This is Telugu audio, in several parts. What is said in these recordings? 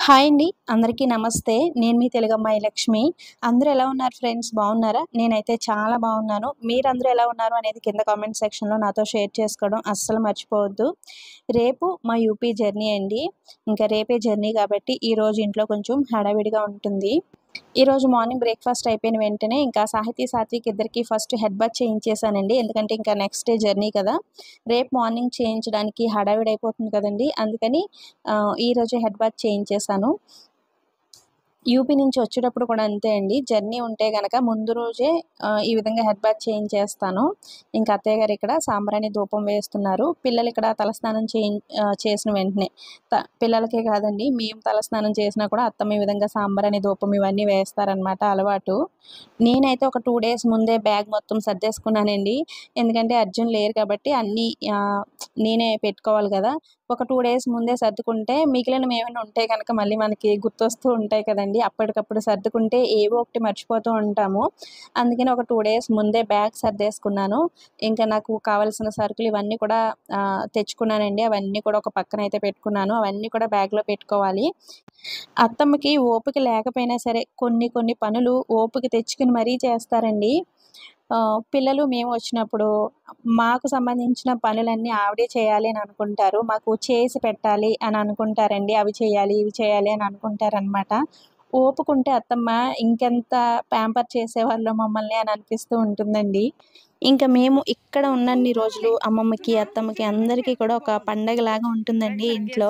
హాయ్ అండి. అందరికీ నమస్తే. నేను మీ తెలుగమ్మాయి లక్ష్మి. అందరూ ఎలా ఉన్నారు ఫ్రెండ్స్? బాగున్నారా? నేనైతే చాలా బాగున్నాను. మీరందరూ ఎలా ఉన్నారు అనేది కింద కామెంట్ సెక్షన్‌లో నాతో షేర్ చేసుకోవడం అస్సలు మర్చిపోవద్దు. రేపు మా యూపీ జర్నీ అండి. ఇంకా రేపే జర్నీ కాబట్టి ఈరోజు ఇంట్లో కొంచెం హడావిడిగా ఉంటుంది. ఈరోజు మార్నింగ్ బ్రేక్‌ఫాస్ట్ అయిపోయిన వెంటనే ఇంకా సాహితీ, సాత్విక్ ఇద్దరికీ ఫస్ట్ హెడ్ బాత్ చేయించేసానండి. ఎందుకంటే ఇంకా నెక్స్ట్ డే జర్నీ కదా! రేపు మార్నింగ్ చేయించడానికి హడావిడి అయిపోతుంది కదండీ! అందుకని ఈరోజే హెడ్ బాత్ చేయించేసాను. యూపీ నుంచి వచ్చేటప్పుడు కూడా అంతే అండి. జర్నీ ఉంటే గనక ముందు రోజే ఈ విధంగా హెడ్ బాత్ చేయించేస్తాను. ఇంకా అత్తయ్య గారు ఇక్కడ సాంబ్రాణి ధూపం వేస్తున్నారు. పిల్లలు ఇక్కడ తలస్నానం చేసిన వెంటనే పిల్లలకే కాదండి, మేము తలస్నానం చేసినా కూడా అత్తమ్మ ఈ విధంగా సాంబ్రాణి ధూపం ఇవన్నీ వేస్తారనమాట అలవాటు. నేనైతే ఒక 2 డేస్ ముందే బ్యాగ్ మొత్తం సర్దేసుకున్నానండి. ఎందుకంటే అర్జున్ లేరు కాబట్టి అన్నీ నేనే పెట్టుకోవాలి కదా! ఒక 2 డేస్ ముందే సర్దుకుంటే మిగిలినవేమైనా ఉంటే గనక మళ్ళీ మనకి గుర్తొస్తూ ఉంటాయి కదండీ! అప్పటికప్పుడు సర్దుకుంటే ఏవో ఒకటి మర్చిపోతూ ఉంటాము. అందుకని ఒక 2 డేస్ ముందే బ్యాగ్ సర్దేసుకున్నాను. ఇంకా నాకు కావాల్సిన సరుకులు ఇవన్నీ కూడా తెచ్చుకున్నానండి. అవన్నీ కూడా ఒక పక్కనైతే పెట్టుకున్నాను. అవన్నీ కూడా బ్యాగ్‌లో పెట్టుకోవాలి. అత్తమ్మకి ఓపిక లేకపోయినా సరే కొన్ని కొన్ని పనులు ఓపిక తెచ్చుకొని మరీ చేస్తారండి. పిల్లలు మేము వచ్చినప్పుడు మాకు సంబంధించిన పనులన్నీ ఆవిడే చేయాలి అని అనుకుంటారు. మాకు చేసి పెట్టాలి అని అనుకుంటారండి. అవి చేయాలి, ఇవి చేయాలి అని అనుకుంటారనమాట. ఓపుకుంటే అత్తమ్మ ఇంకెంత ప్యాంపర్ చేసేవాళ్ళో మమ్మల్ని అని అనిపిస్తూ ఉంటుందండి. ఇంక మేము ఇక్కడ ఉన్నన్ని రోజులు అమ్మమ్మకి, అత్తమ్మకి అందరికీ కూడా ఒక పండగలాగా ఉంటుందండి ఇంట్లో.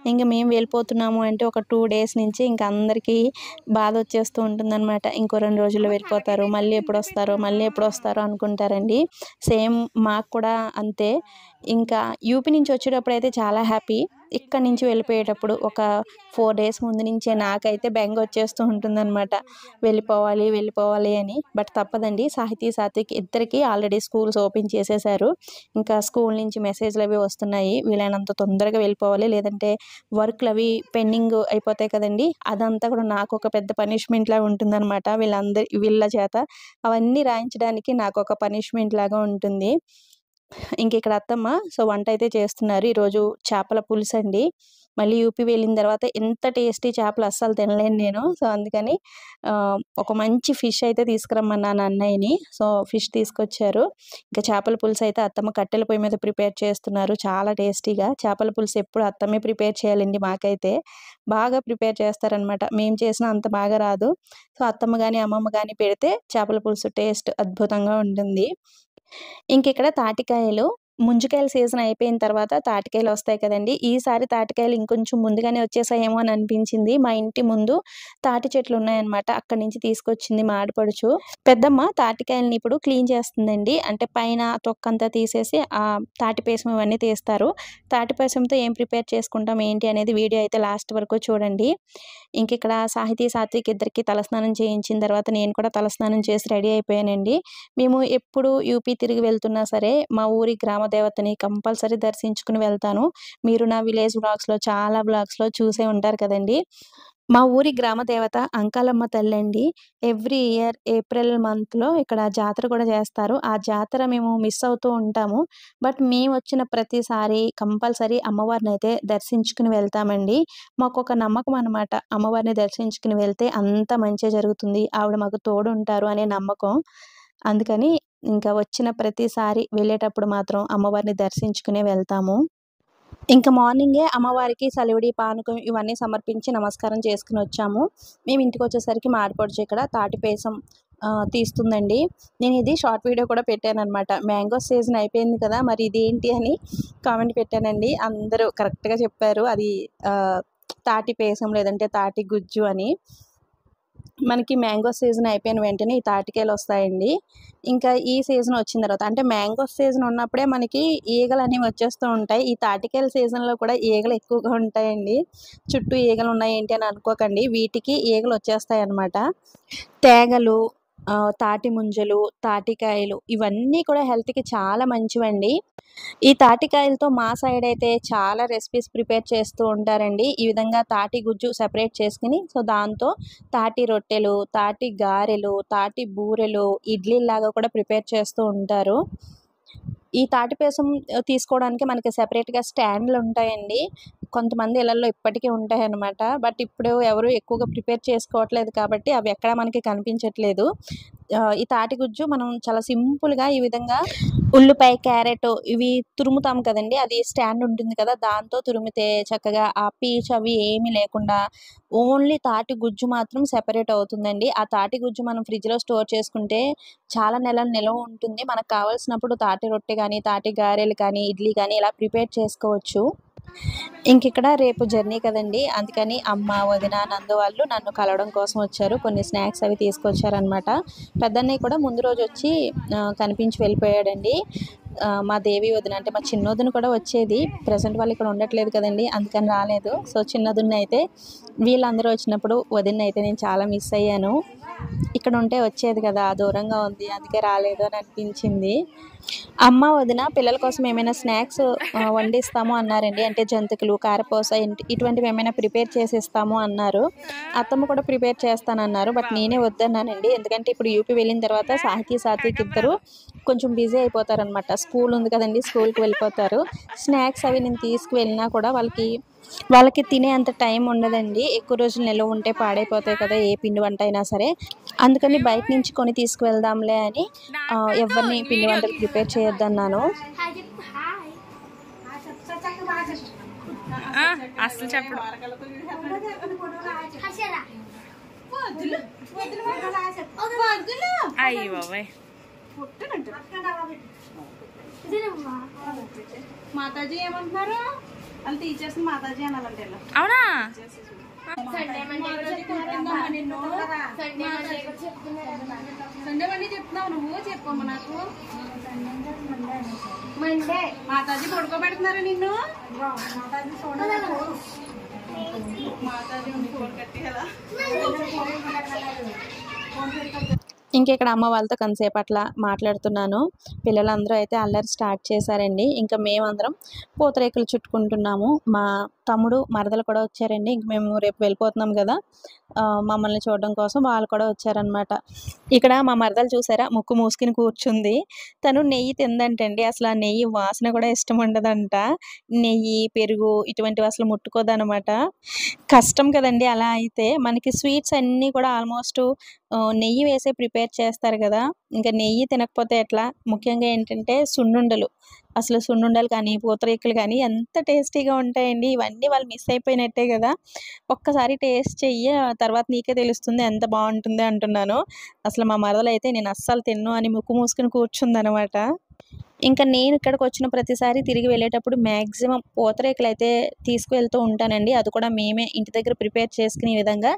ఇంక మేము వెళ్ళిపోతున్నాము అంటే ఒక 2 డేస్ నుంచి ఇంక అందరికీ బాధొచ్చేస్తూ ఉంటుందనమాట. ఇంకో 2 రోజుల్లో వెళ్ళిపోతారు. మళ్ళీ ఎప్పుడొస్తారో, మళ్ళీ ఎప్పుడొస్తారో అనుకుంటారండి. సేమ్ మాకు కూడా అంతే. ఇంకా యూపీ నుంచి వచ్చేటప్పుడైతే చాలా హ్యాపీ. ఇక్కడి నుంచి వెళ్ళిపోయేటప్పుడు ఒక 4 డేస్ ముందు నుంచే నాకైతే బెంగొచ్చేస్తూ ఉంటుందనమాట. వెళ్ళిపోవాలి, వెళ్ళిపోవాలి అని. బట్ తప్పదండి. సాహితీ, సాత్విక్ ఇద్దరికీ ఆల్రెడీ స్కూల్స్ ఓపెన్ చేసేశారు. ఇంకా స్కూల్ నుంచి మెసేజ్‌లవి వస్తున్నాయి. వీలైనంత తొందరగా వెళ్ళిపోవాలి. లేదంటే వర్క్‌లవి పెండింగ్ అయిపోతాయి కదండీ! అదంతా కూడా నాకొక పెద్ద పనిష్మెంట్‌లాగా ఉంటుందనమాట. వీళ్ళ చేత అవన్నీ రాయించడానికి నాకొక పనిష్మెంట్‌లాగా ఉంటుంది. ఇంకిక్కడ అత్తమ్మ వంటయితే చేస్తున్నారు. ఈరోజు చేపల పులుసండి. మళ్ళీ యూపీ వెళ్ళిన తర్వాత ఇంత టేస్టీ చేపలు అస్సలు తినలేను నేను. అందుకని ఒక మంచి ఫిష్ అయితే తీసుకురమ్మన్నాను అన్నయ్యని. ఫిష్ తీసుకొచ్చారు. ఇంకా చేపల పులుసయితే అత్తమ్మ కట్టెల పొయ్యి మీద ప్రిపేర్ చేస్తున్నారు. చాలా టేస్టీగా. చేపల పులుసు ఎప్పుడు అత్తమ్మే ప్రిపేర్ చేయాలండి మాకైతే. బాగా ప్రిపేర్ చేస్తారనమాట. మేము చేసినా అంత బాగా రాదు. అత్తమ్మ గాని, అమ్మమ్మ గాని పెడితే చేపల పులుసు టేస్ట్ అద్భుతంగా ఉంటుంది. ఇంకిక్కడ తాటికాయలు, ముంజికాయల సీజన్ అయిపోయిన తర్వాత తాటికాయలొస్తాయి కదండీ! ఈసారి తాటికాయలు ఇంకొంచెం ముందుగానే వచ్చేసాయేమో అని అనిపించింది. మా ఇంటి ముందు తాటి చెట్లున్నాయన్నమాట. అక్కడి నుంచి తీసుకొచ్చింది మా ఆడపడుచు. పెద్దమ్మ తాటికాయలని ఇప్పుడు క్లీన్ చేస్తుందండి. అంటే పైన తొక్కంతా తీసేసి తాటిపేసం ఇవన్నీ తీస్తారు. తాటిపేసంతో ఏం ప్రిపేర్ చేసుకుంటాం ఏంటి అనేది వీడియో అయితే లాస్ట్ వరకు చూడండి. ఇంకిక్కడ సాహితీ, సాత్విక్ ఇద్దరికీ తలస్నానం చేయించిన తర్వాత నేను కూడా తలస్నానం చేసి రెడీ అయిపోయానండి. మేము ఎప్పుడు యూపీ తిరిగి వెళ్తున్నా సరే మా ఊరి గ్రామ దేవతని కంపల్సరీ దర్శించుకుని వెళ్తాను. మీరు నా విలేజ్ చాలా వ్లాగ్స్‌లో చూసే ఉంటారు కదండీ! మా ఊరి గ్రామ దేవత అంకాలమ్మ తల్లండి. ఎవ్రీ ఇయర్ ఏప్రిల్ మంత్‌లో ఇక్కడ జాతర కూడా చేస్తారు. ఆ జాతర మేము మిస్ అవుతూ ఉంటాము. బట్ మేమొచ్చిన ప్రతిసారి కంపల్సరీ అమ్మవారినైతే దర్శించుకుని వెళ్తామండి. మాకొక నమ్మకం అనమాట. అమ్మవారిని దర్శించుకుని వెళ్తే అంతా మంచే జరుగుతుంది. ఆవిడ మాకు తోడుంటారు అనే నమ్మకం. అందుకని ఇంకా వచ్చిన ప్రతిసారి వెళ్ళేటప్పుడు మాత్రం అమ్మవారిని దర్శించుకునే వెళ్తాము. ఇంక మార్నింగే అమ్మవారికి సలివిడి, పానకం ఇవన్నీ సమర్పించి నమస్కారం చేసుకొనొచ్చాము. మేము ఇంటికొచ్చేసరికి మా ఆడపడుచు ఇక్కడ తాటిపేసం తీస్తుందండి. నేను ఇది షార్ట్ వీడియో కూడా పెట్టాననమాట. మ్యాంగో సీజన్ అయిపోయింది కదా! మరి ఇదేంటి అని కామెంట్ పెట్టానండి. అందరూ కరెక్ట్‌గా చెప్పారు. అది తాటి పేసం లేదంటే తాటి గుజ్జు అని. మనకి మ్యాంగో సీజన్ అయిపోయిన వెంటనే ఈ తాటికాయలొస్తాయండి. ఇంకా ఈ సీజన్ వచ్చిన తర్వాత అంటే మ్యాంగో సీజన్ ఉన్నప్పుడే మనకి ఈగలనేవి వచ్చేస్తూ ఉంటాయి. ఈ తాటికాయల సీజన్‌లో కూడా ఈగలు ఎక్కువగా ఉంటాయండి. చుట్టూ ఈగలున్నాయేంటి అని అనుకోకండి. వీటికి ఈగలొచ్చేస్తాయన్నమాట. తేగలు, తాటి ముంజలు, తాటికాయలు ఇవన్నీ కూడా హెల్త్‌కి చాలా మంచివండి. ఈ తాటికాయలతో మా సైడ్ అయితే చాలా రెసిపీస్ ప్రిపేర్ చేస్తూ ఉంటారండి. ఈ విధంగా తాటి గుజ్జు సెపరేట్ చేసుకొని దాంతో తాటి రొట్టెలు, తాటి గారెలు, తాటి బూరెలు, ఇడ్లీల్లాగా కూడా ప్రిపేర్ చేస్తూ ఉంటారు. ఈ తాటిపేసం తీసుకోవడానికి మనకి సెపరేట్‌గా స్టాండ్‌లు ఉంటాయండి. కొంతమంది ఇళ్లల్లో ఇప్పటికీ ఉంటాయన్నమాట. బట్ ఇప్పుడు ఎవరు ఎక్కువగా ప్రిపేర్ చేసుకోవట్లేదు కాబట్టి అవి ఎక్కడ మనకి కనిపించట్లేదు. ఈ తాటి గుజ్జు మనం చాలా సింపుల్‌గా ఈ విధంగా ఉల్లిపాయ, క్యారెట్ ఇవి తురుముతాం కదండీ! అది స్టాండ్ ఉంటుంది కదా! దాంతో తురిమితే చక్కగా ఆ పీచు అవి ఏమీ లేకుండా ఓన్లీ తాటి గుజ్జు మాత్రం సెపరేట్ అవుతుందండి. ఆ తాటి గుజ్జు మనం ఫ్రిడ్జ్‌లో స్టోర్ చేసుకుంటే చాలా నెలలు నిలవ ఉంటుంది. మనకు కావాల్సినప్పుడు తాటి రొట్టె గానీ, తాటి గారెలు కానీ, ఇడ్లీ కానీ ఇలా ప్రిపేర్ చేసుకోవచ్చు. ఇంకిక్కడ రేపు జర్నీ కదండీ! అందుకని అమ్మ, వదిన, నందు వాళ్ళు నన్ను కలవడం కోసం వచ్చారు. కొన్ని స్నాక్స్ అవి తీసుకొచ్చారనమాట. పెద్దన్నయ్య కూడా ముందు రోజొచ్చి కనిపించి వెళ్ళిపోయాడండి. మా దేవి వదిన అంటే మా చిన్నొదిన కూడా వచ్చేది. ప్రెజెంట్ వాళ్ళు ఇక్కడ ఉండట్లేదు కదండీ! అందుకని రాలేదు. సో, చిన్నొదినైతే వీళ్ళందరూ వచ్చినప్పుడు వదిననైతే నేను చాలా మిస్ అయ్యాను. ఇక్కడ ఉంటే వచ్చేది కదా! దూరంగా ఉంది. అందుకే రాలేదు అని అనిపించింది. అమ్మ, వదిన పిల్లల కోసం ఏమైనా స్నాక్స్ వండిస్తాము అన్నారండి. అంటే జంతికలు, కారపూస ఇటువంటివి ఏమైనా ప్రిపేర్ చేసి ఇస్తాము అన్నారు. అత్తమ్మ కూడా ప్రిపేర్ చేస్తానన్నారు. బట్ నేనే వద్దన్నానండి. ఎందుకంటే ఇప్పుడు యూపీ వెళ్ళిన తర్వాత సాత్విక్ ఇద్దరు కొంచెం బిజీ అయిపోతారనమాట. స్కూల్ ఉంది కదండీ! స్కూల్‌కి వెళ్ళిపోతారు. స్నాక్స్ అవి నేను తీసుకువెళ్ళినా కూడా వాళ్ళకి తినే అంత టైం ఉండదండి. ఎక్కువ రోజులు నిలవ ఉంటే పాడైపోతాయి కదా! ఏ పిండి వంట అయినా సరే. అందుకని బయట నుంచి కొని తీసుకువెళ్దాంలే అని ఎవరిని పిండి వంటలు ప్రిపేర్ చేయొద్దన్నాను. అసలు చెప్పడు. అయ్యి బాబాయ్ మాతాజీ ఏమంటున్నారు? వాళ్ళు టీచర్స్ మాతాజీ అనాలంటే అవునా? సండే మండే చెప్తున్నావు నువ్వు, చెప్పమ్మా నాకు. మాతాజీ పడుకోబెడుతున్నారా నిన్ను? మాతాజీ ఫోన్ కట్టి కదా. ఇంకిక్కడ అమ్మ వాళ్ళతో కొంతసేపు అట్లా మాట్లాడుతున్నాను. పిల్లలందరూ అయితే అల్లరి స్టార్ట్ చేశారండి. ఇంకా మేమందరం పూతరేకులు చుట్టుకుంటున్నాము. మా తమ్ముడు, మరదలు కూడా వచ్చారండి. ఇంక మేము రేపు వెళ్ళిపోతున్నాం కదా! మమ్మల్ని చూడడం కోసం వాళ్ళు కూడా వచ్చారనమాట. ఇక్కడ మా మరదలు చూసారా ముక్కు మూసుకొని కూర్చుంది. తను నెయ్యి తిందంటండి. అసలు ఆ నెయ్యి వాసన కూడా ఇష్టం ఉండదంట. నెయ్యి, పెరుగు ఇటువంటివి అసలు ముట్టుకోదనమాట. కష్టం కదండీ అలా అయితే. మనకి స్వీట్స్ అన్నీ కూడా ఆల్మోస్ట్ నెయ్యి వేసే ప్రిపేర్ చేస్తారు కదా! ఇంకా నెయ్యి తినకపోతే ఎట్లా? ముఖ్యంగా ఏంటంటే సున్నుండలు. అసలు సున్నుండలు కానీ, పూతరేకులు కానీ ఎంత టేస్టీగా ఉంటాయండి. ఇవన్నీ వాళ్ళు మిస్ అయిపోయినట్టే కదా! ఒక్కసారి టేస్ట్ చెయ్యి తర్వాత నీకే తెలుస్తుంది ఎంత బావుంటుంది అంటున్నాను. అసలు మా మరదలైతే నేను అస్సలు తినను అని ముక్కు మూసుకొని కూర్చుందనమాట. ఇంకా నేను ఇక్కడికొచ్చిన ప్రతిసారి తిరిగి వెళ్ళేటప్పుడు మాక్సిమం పూతరేకులైతే తీసుకువెళ్తూ ఉంటానండి. అది కూడా మేమే ఇంటి దగ్గర ప్రిపేర్ చేసుకునే విధంగా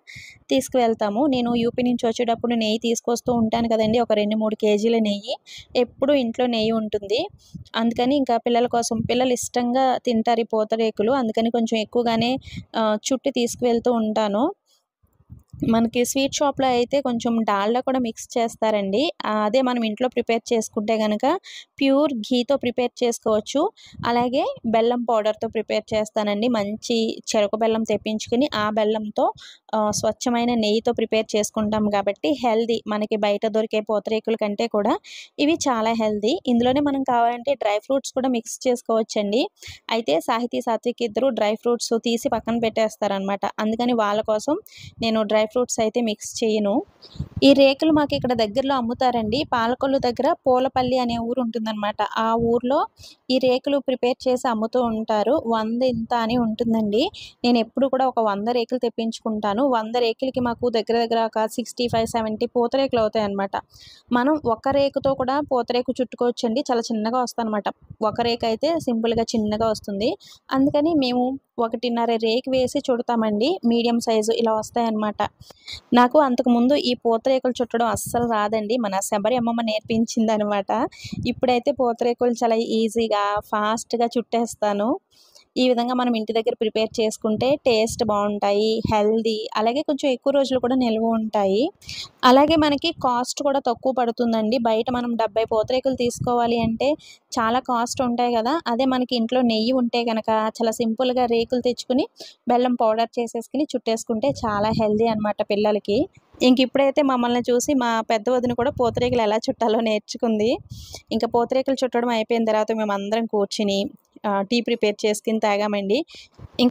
తీసుకువెళ్తాము. నేను యూపీ నుంచి వచ్చేటప్పుడు నెయ్యి తీసుకొస్తూ ఉంటాను కదండీ! ఒక 2, 3 కేజీల నెయ్యి. ఎప్పుడూ ఇంట్లో నెయ్యి ఉంటుంది. అందుకని ఇంకా పిల్లల కోసం పిల్లలు ఇష్టంగా తింటారు ఈ పూతరేకులు. అందుకని కొంచెం ఎక్కువగానే చుట్టి తీసుకువెళ్తూ ఉంటాను. మనకి స్వీట్ షాప్‌లో అయితే కొంచెం డాల్డా కూడా మిక్స్ చేస్తారండి. అదే మనం ఇంట్లో ప్రిపేర్ చేసుకుంటే గనక ప్యూర్ ఘీతో ప్రిపేర్ చేసుకోవచ్చు. అలాగే బెల్లం పౌడర్‌తో ప్రిపేర్ చేస్తానండి. మంచి చెరకు బెల్లం తెప్పించుకొని ఆ బెల్లంతో స్వచ్ఛమైన నెయ్యితో ప్రిపేర్ చేసుకుంటాం కాబట్టి హెల్తీ. మనకి బయట దొరికే పూతరేకుల కంటే కూడా ఇవి చాలా హెల్తీ. ఇందులోనే మనం కావాలంటే డ్రై ఫ్రూట్స్ కూడా మిక్స్ చేసుకోవచ్చండి. అయితే సాత్విక్ ఇద్దరు డ్రై ఫ్రూట్స్ తీసి పక్కన పెట్టేస్తారనమాట. అందుకని వాళ్ళ కోసం నేను డ్రై ఫ్రూట్స్ అయితే మిక్స్ చేయను. ఈ రేకులు మాకు ఇక్కడ దగ్గరలో అమ్ముతారండి. పాలకొల్లు దగ్గర పూలపల్లి అనే ఊరు ఉంటుందన్నమాట. ఆ ఊర్లో ఈ రేకులు ప్రిపేర్ చేసి అమ్ముతూ ఉంటారు. 100 ఇంత అని ఉంటుందండి. నేను ఎప్పుడు కూడా ఒక 100 రేకులు తెప్పించుకుంటాను. 100 రేకులకి మాకు దగ్గర దగ్గర ఒక 65, 70 పూతరేకులు అవుతాయన్నమాట. మనం ఒక రేకుతో కూడా పూతరేకు చుట్టుకోవచ్చండి. చాలా చిన్నగా వస్తదనమాట. ఒక రేకు అయితే సింపుల్‌గా చిన్నగా వస్తుంది. అందుకని మేము 1.5 రేకు వేసి చుడతామండి. మీడియం సైజు ఇలా వస్తాయన్నమాట. నాకు అంతకుముందు ఈ పూతరేకులు చుట్టడం అస్సలు రాదండి. మన శబరి అమ్మమ్మ నేర్పించిందనమాట. ఇప్పుడైతే పూతరేకులు చాలా ఈజీగా, ఫాస్ట్‌గా చుట్టేస్తాను. ఈ విధంగా మనం ఇంటి దగ్గర ప్రిపేర్ చేసుకుంటే టేస్ట్ బాగుంటాయి, హెల్దీ, అలాగే కొంచెం ఎక్కువ రోజులు కూడా నిల్వ ఉంటాయి. అలాగే మనకి కాస్ట్ కూడా తక్కువ పడుతుందండి. బయట మనం 70 పూతరేకులు తీసుకోవాలి అంటే చాలా కాస్ట్ ఉంటాయి కదా! అదే మనకి ఇంట్లో నెయ్యి ఉంటే గనక చాలా సింపుల్‌గా రేకులు తెచ్చుకొని బెల్లం పౌడర్ చేసేసుకొని చుట్టేసుకుంటే చాలా హెల్దీ అనమాట పిల్లలకి. ఇప్పుడైతే మమ్మల్ని చూసి మా పెద్ద వదిన కూడా పూతరేకులు ఎలా చుట్టాలో నేర్చుకుంది. పూతరేకులు చుట్టడం అయిపోయిన తర్వాత మేమందరం కూర్చుని టీ ప్రిపేర్ చేసుకొని తాగామండి.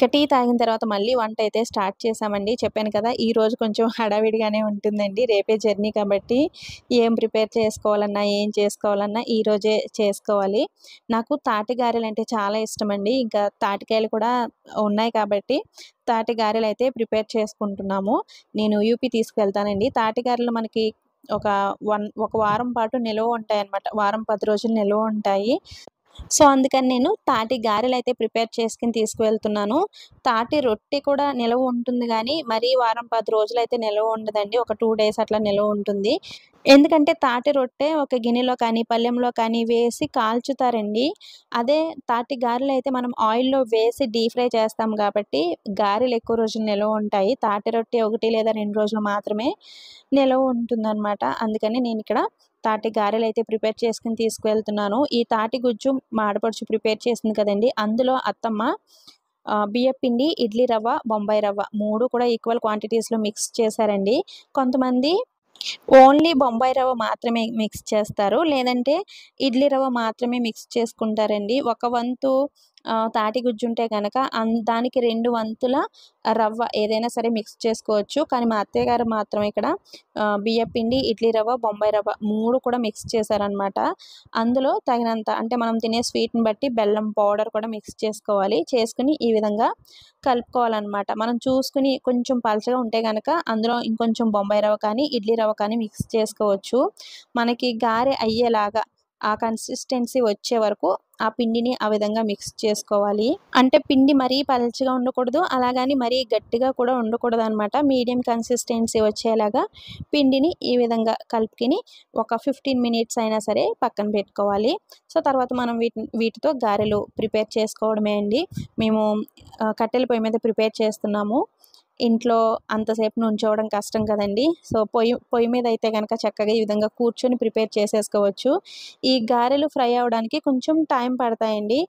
టీ తాగిన తర్వాత మళ్ళీ వంటైతే స్టార్ట్ చేశామండి. చెప్పాను కదా! ఈరోజు కొంచెం హడావిడిగానే ఉంటుందండి. రేపే జర్నీ కాబట్టి ఏం ప్రిపేర్ చేసుకోవాలన్నా, ఏం చేసుకోవాలన్నా ఈరోజే చేసుకోవాలి. నాకు తాటి గారెలంటే చాలా ఇష్టమండి. తాటికాయలు కూడా ఉన్నాయి కాబట్టి తాటి గారెలైతే ప్రిపేర్ చేసుకుంటున్నాము. నేను యూపీ తీసుకెళ్తానండి. తాటి గారెలు మనకి ఒక ఒక వారం పాటు నిలువ ఉంటాయన్నమాట. వారం 10 రోజులు నిలువ ఉంటాయి. సో, అందుకని నేను తాటి గారెలైతే ప్రిపేర్ చేసుకొని తీసుకువెళ్తున్నాను. తాటి రొట్టె కూడా నిలవ ఉంటుంది గానీ, మరీ వారం 10 రోజులైతే నిలవ ఉండదండి. ఒక 2 డేస్ అట్లా నిలవ ఉంటుంది. ఎందుకంటే తాటి రొట్టె ఒక గిన్నెలో కానీ, పళ్ళెంలో కానీ వేసి కాల్చుతారండి. అదే తాటి గారెలైతే మనం ఆయిల్‌లో వేసి డీప్ ఫ్రై చేస్తాం గాబట్టి, గారెలు ఎక్కువ రోజులు నిలవ ఉంటాయి. తాటి రొట్టె 1 లేదా 2 రోజులు మాత్రమే నిలవ ఉంటుందనమాట. అందుకని నేనిక్కడ తాటి గారెలైతే ప్రిపేర్ చేసుకొని తీసుకువెళ్తున్నాను. ఈ తాటి గుజ్జు మా ఆడపడుచు ప్రిపేర్ చేసింది కదండీ! అందులో అత్తమ్మ బియ్యపిండి, ఇడ్లీ రవ్వ, బొంబాయి రవ్వ 3 కూడా ఈక్వల్ క్వాంటిటీస్‌లో మిక్స్ చేశారండి. కొంతమంది ఓన్లీ బొంబాయి రవ్వ మాత్రమే మిక్స్ చేస్తారు. లేదంటే ఇడ్లీ రవ్వ మాత్రమే మిక్స్ చేసుకుంటారండి. ఒక వంతు తాటి గుజ్జుంటే గనక దానికి 2 వంతుల రవ్వ ఏదైనా సరే మిక్స్ చేసుకోవచ్చు. కానీ మా అత్తయ్య గారు మాత్రం ఇక్కడ బియ్యపిండి, ఇడ్లీ రవ్వ, బొంబాయి రవ్వ 3 కూడా మిక్స్ చేశారనమాట. అందులో తగినంత అంటే మనం తినే స్వీట్‌ని బట్టి బెల్లం పౌడర్ కూడా మిక్స్ చేసుకోవాలి. చేసుకొని ఈ విధంగా కలుపుకోవాలనమాట. మనం చూసుకొని కొంచెం పలచగా ఉంటే గనక అందులో ఇంకొంచెం బొంబాయి రవ్వ కానీ, ఇడ్లీ రవ్వ కానీ మిక్స్ చేసుకోవచ్చు. మనకి గారె అయ్యేలాగా ఆ కన్సిస్టెన్సీ వచ్చే వరకు ఆ పిండిని ఆ విధంగా మిక్స్ చేసుకోవాలి. అంటే పిండి మరీ పలచగా ఉండకూడదు. అలాగని మరీ గట్టిగా కూడా ఉండకూడదనమాట. మీడియం కన్సిస్టెన్సీ వచ్చేలాగా పిండిని ఈ విధంగా కలుపుకొని ఒక 15 మినిట్స్ అయినా సరే పక్కన పెట్టుకోవాలి. సో, తర్వాత మనం వీటితో గారెలు ప్రిపేర్ చేసుకోవడమే అండి. మేము కట్టెల పొయ్యి మీద ప్రిపేర్ చేస్తున్నాము. ఇంట్లో అంతసేపు నుంచోవడం కష్టం కదండీ! సో, పొయ్యి మీద అయితే గనక చక్కగా ఈ విధంగా కూర్చొని ప్రిపేర్ చేసేసుకోవచ్చు. ఈ గారెలు ఫ్రై అవ్వడానికి కొంచెం టైం పడతాయండి.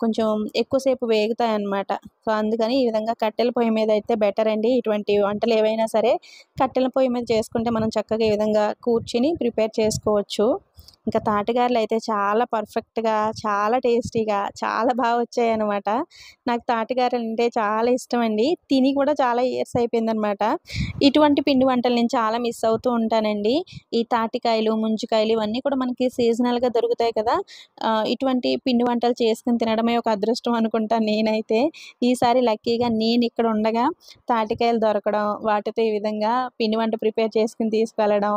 కొంచెం ఎక్కువ సేపు వేగుతాయన్నమాట. సో, అందుకని ఈ విధంగా కట్టెల పొయ్యి మీద అయితే బెటర్ అండి. ఇటువంటి వంటలు ఏవైనా సరే కట్టెల పొయ్యి మీద చేసుకుంటే మనం చక్కగా ఈ విధంగా కూర్చొని ప్రిపేర్ చేసుకోవచ్చు. తాటిగారెలైతే చాలా పర్ఫెక్ట్‌గా, చాలా టేస్టీగా, చాలా వచ్చాయన్నమాట. నాకు తాటిగారెలంటే చాలా ఇష్టమండి. తిని కూడా చాలా ఇయర్స్ అయిపోయిందనమాట. ఇటువంటి పిండి వంటలు నేను చాలా మిస్ అవుతూ ఉంటానండి. ఈ తాటికాయలు, ముంజికాయలు ఇవన్నీ కూడా మనకి సీజనల్‌గా దొరుకుతాయి కదా! ఇటువంటి పిండి వంటలు చేసుకొని తినడమే ఒక అదృష్టం అనుకుంటాను నేనైతే. ఈసారి లక్కీగా నేనిక్కడ ఉండగా తాటికాయలు దొరకడం, వాటితో ఈ విధంగా పిండి వంట ప్రిపేర్ చేసుకొని తీసుకెళ్ళడం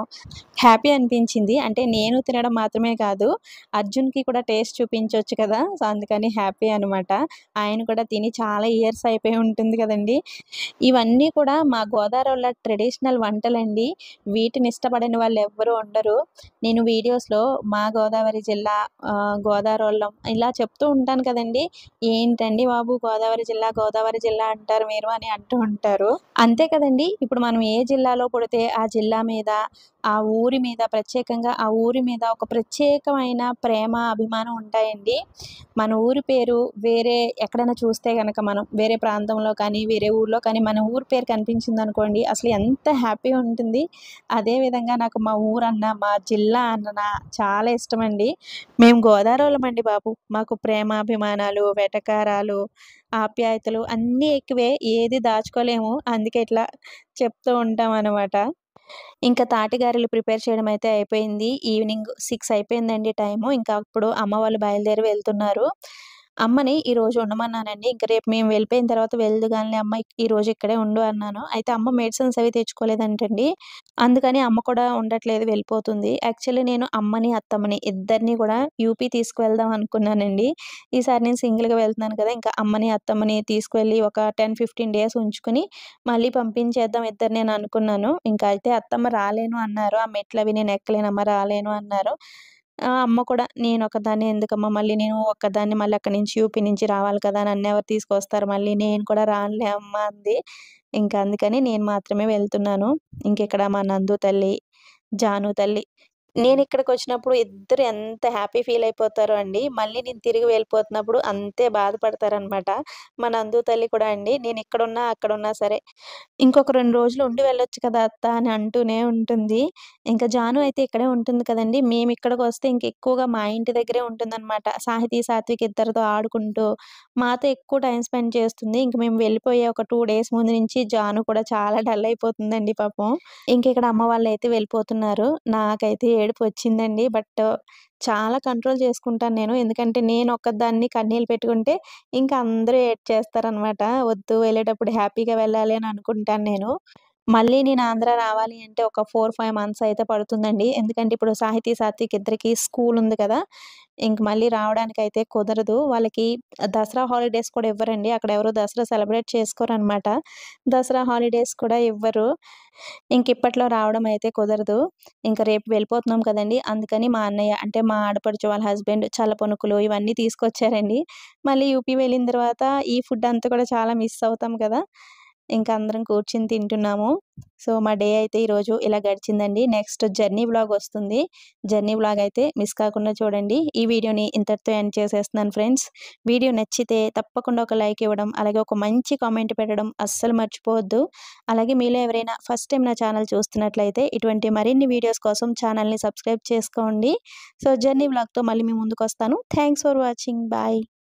హ్యాపీ అనిపించింది. అంటే నేను తినడం మాత్రమే కాదు, అర్జున్‌కి కూడా టేస్ట్ చూపించొచ్చు కదా! సో, అందుకని హ్యాపీ అనమాట. ఆయన కూడా తిని చాలా ఇయర్స్ అయిపోయి ఉంటుంది కదండీ! ఇవన్నీ కూడా మా గోదావరోళ్ళ ట్రెడిషనల్ వంటలండి. వీటిని ఇష్టపడని వాళ్ళు ఎవ్వరు ఉండరు. నేను వీడియోస్‌లో మా గోదావరి జిల్లా, గోదావరోళ్ళం ఇలా చెప్తూ ఉంటాను కదండీ! ఏంటండి బాబు గోదావరి జిల్లా అంటారు మీరు అని అంటూ ఉంటారు. అంతే కదండీ! ఇప్పుడు మనం ఏ జిల్లాలో పుడితే ఆ జిల్లా మీద, ఆ ఊరి మీద ప్రత్యేకంగా ఆ ఊరి మీద ఒక ప్రత్యేకమైన ప్రేమ, అభిమానం ఉంటాయండి. మన ఊరి పేరు వేరే ఎక్కడైనా చూస్తే గనక మనం వేరే ప్రాంతంలో కానీ, వేరే ఊర్లో కానీ మన ఊరి పేరు కనిపించిందనుకోండి అసలు ఎంత హ్యాపీగా ఉంటుంది. అదే విధంగా నాకు మా ఊరన్నా, మా జిల్లా అన్నా చాలా ఇష్టమండి. మేము గోదావరోళ్ళమండి బాబు. మాకు ప్రేమాభిమానాలు, వెటకారాలు, ఆప్యాయతలు అన్నీ ఎక్కువే. ఏది దాచుకోలేము. అందుకే ఇట్లా చెప్తూ ఉంటామనమాట. తాటిగారెలు ప్రిపేర్ చేయడం అయితే అయిపోయింది. ఈవినింగ్ 6 అయిపోయిందండి టైము. అప్పుడు అమ్మ వాళ్ళు బయలుదేరి వెళ్తున్నారు. అమ్మని ఈరోజు ఉండమన్నానండి. రేపు మేము వెళ్ళిపోయిన తర్వాత వెళ్దుగానిలే అమ్మ ఈరోజు ఇక్కడే ఉండు అన్నాను. అయితే అమ్మ మెడిసిన్స్ అవి తెచ్చుకోలేదంటండి. అందుకని అమ్మ కూడా ఉండట్లేదు, వెళ్ళిపోతుంది. యాక్చువల్లీ నేను అమ్మని, అత్తమ్మని ఇద్దరిని కూడా యూపీ తీసుకువెళ్దాం అనుకున్నానండి. ఈసారి నేను సింగిల్‌గా వెళ్తున్నాను కదా! అమ్మని, అత్తమ్మని తీసుకువెళ్ళి ఒక 10, 15 డేస్ ఉంచుకొని మళ్ళీ పంపించేద్దాం ఇద్దరిని అని అనుకున్నాను. అయితే అత్తమ్మ రాలేను అన్నారు. ఆ మెట్లవి నేను ఎక్కలేనమ్మా రాలేను అన్నారు. అమ్మ కూడా నేను ఒక్కదాన్నే ఎందుకమ్మా మళ్ళీ నేను ఒక్కదాన్ని మళ్ళీ అక్కడి నుంచి యూపీ నుంచి రావాలి కదా! నన్నెవరు తీసుకొస్తారు మళ్ళీ నేను కూడా రానులే అమ్మ అంది. ఇంకా అందుకని నేను మాత్రమే వెళ్తున్నాను. ఇంకిక్కడ మా నందు తల్లి, జాను తల్లి నేనిక్కడికొచ్చినప్పుడు ఇద్దరు ఎంత హ్యాపీ ఫీల్ అయిపోతారో అండి. మళ్ళీ నేను తిరిగి వెళ్ళిపోతున్నప్పుడు అంతే బాధపడతారనమాట. మా నందు తల్లి కూడా అండి నేనిక్కడున్నా, అక్కడున్నా సరే, "ఇంకొక 2 రోజులు ఉండి వెళ్ళొచ్చు కదా అత్త" అని అంటూనే ఉంటుంది. ఇంకా జాను అయితే ఇక్కడే ఉంటుంది కదండీ! మేమిక్కడికొస్తే ఇంకెక్కువగా మా ఇంటి దగ్గరే ఉంటుందనమాట. సాహితీ, సాత్విక్ ఇద్దరితో ఆడుకుంటూ, మాతో ఎక్కువ టైమ్ స్పెండ్ చేస్తుంది. ఇంక మేము వెళ్ళిపోయే ఒక 2 డేస్ ముందు నుంచి జాను కూడా చాలా డల్ అయిపోతుందండి పాపం. ఇంకిక్కడ అమ్మ వాళ్ళైతే వెళ్ళిపోతున్నారు. నాకైతే ఏడుపొచ్చిందండి. బట్ చాలా కంట్రోల్ చేసుకుంటాను నేను. ఎందుకంటే నేనొక్కదాన్ని కన్నీళ్ళు పెట్టుకుంటే ఇంక అందరూ ఏడ్చేస్తారనమాట. వద్దు వెళ్ళేటప్పుడు హ్యాపీగా వెళ్ళాలి అని అనుకుంటాను నేను. మళ్ళీ నేను ఆంధ్ర రావాలి అంటే ఒక 4, 5 మంత్స్ అయితే పడుతుందండి. ఎందుకంటే ఇప్పుడు సాహితీ, సాత్విక్ ఇద్దరికీ స్కూల్ ఉంది కదా! ఇంక మళ్ళీ రావడానికైతే కుదరదు. వాళ్ళకి దసరా హాలిడేస్ కూడా ఇవ్వరండి. అక్కడ ఎవరు దసరా సెలబ్రేట్ చేసుకోరనమాట. దసరా హాలిడేస్ కూడా ఇవ్వరు. ఇంకిప్పట్లో రావడం అయితే కుదరదు. ఇంక రేపు వెళ్ళిపోతున్నాం కదండీ! అందుకని మా అన్నయ్య అంటే మా ఆడపడుచు వాళ్ళ హస్బెండ్ చల్ల పునుకులు ఇవన్నీ తీసుకొచ్చారండి. మళ్ళీ యూపీ వెళ్ళిన తర్వాత ఈ ఫుడ్ అంతా కూడా చాలా మిస్ అవుతాం కదా! ఇంక అందరం కూర్చొని తింటున్నాము. సో, మా డే అయితే ఈరోజు ఇలా గడిచిందండి. నెక్స్ట్ జర్నీ వ్లాగ్ వస్తుంది. జర్నీ వ్లాగ్ అయితే మిస్ కాకుండా చూడండి. ఈ వీడియోని ఇంతటితో ఎండ్ చేసేస్తున్నాను ఫ్రెండ్స్. వీడియో నచ్చితే తప్పకుండా ఒక లైక్ ఇవ్వడం, అలాగే ఒక మంచి కామెంట్ పెట్టడం అస్సలు మర్చిపోవద్దు. అలాగే మీలో ఎవరైనా ఫస్ట్ టైమ్ నా ఛానల్ చూస్తున్నట్లయితే ఇటువంటి మరిన్ని వీడియోస్ కోసం ఛానల్‌ని సబ్స్క్రైబ్ చేసుకోండి. సో, జర్నీ వ్లాగ్‌తో మళ్ళీ మీ ముందుకొస్తాను. Thanks for watching. బాయ్.